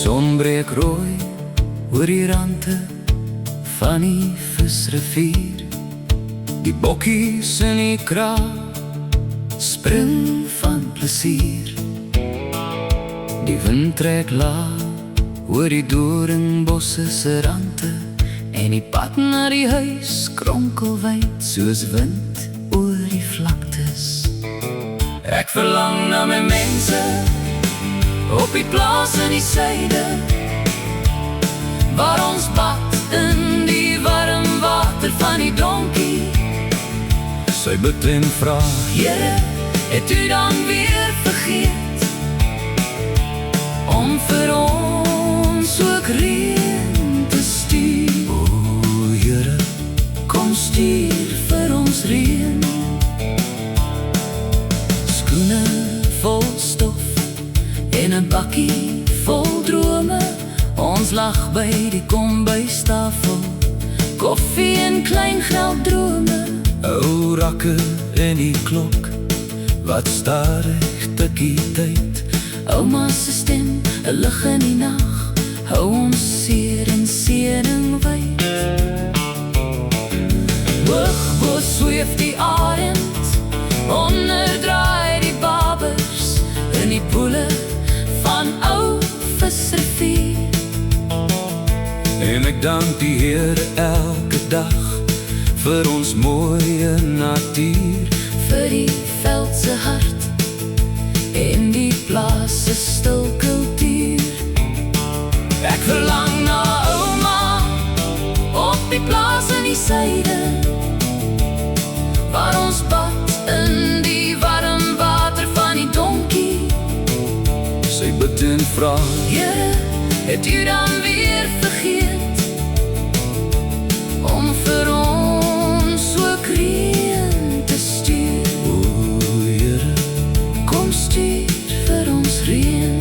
Son breek rooi oor die rande van die visrivier. Die bokkies in die kraal spring van plesier. Die wind trek laag oor die doringbosse se rande, en die pad na die huis kronkelwyd soos wind oor die vlaktes. Ek verlang na my mense op die plaas in die suide, waar ons bad in die warm water van die donkie. Sy bid en vra, Here, het u dan weer vergeet om vir ons ook reën te stuur? O Here, kom stuur vir ons reën. Skoene vol stof en 'n bakkie vol drome, ons lag by die kombuistafel, koffie en klein gelddrome. Ou rakke in die klok wat stadig tikkie tyd. Ouma se stem, 'n lig in die nag, hou ons seer en sering wyd. Hoog bo sweef die arend, onderdraai die babers in die poele van ou visrivier. En ek dank die Here elke dag vir ons mooie natuur, vir die veld se hart en die plaas se stil kultuur. Ek verlang na ouma op die plaas in die suide, waar ons bad in die warm water van die donkie. Sy bid en vra, Here, het u dan weer vergeet om vir ons ook reën te stuur? O Here, kom stuur vir ons reën.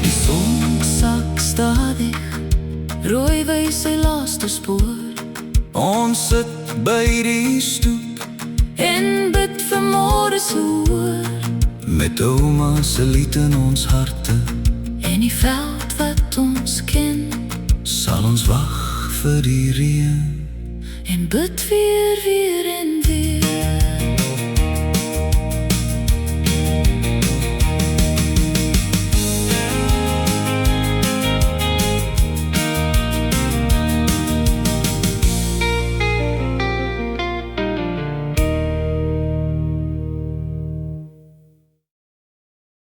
Die son sak stadig, rooi wys sy laaste spoor. Ons sit by die stoep en bid vir môre se hoor, met ouma se lied in ons harte, en die veld wat ons ken, sal ons wag vir die reën en bid weer en weer.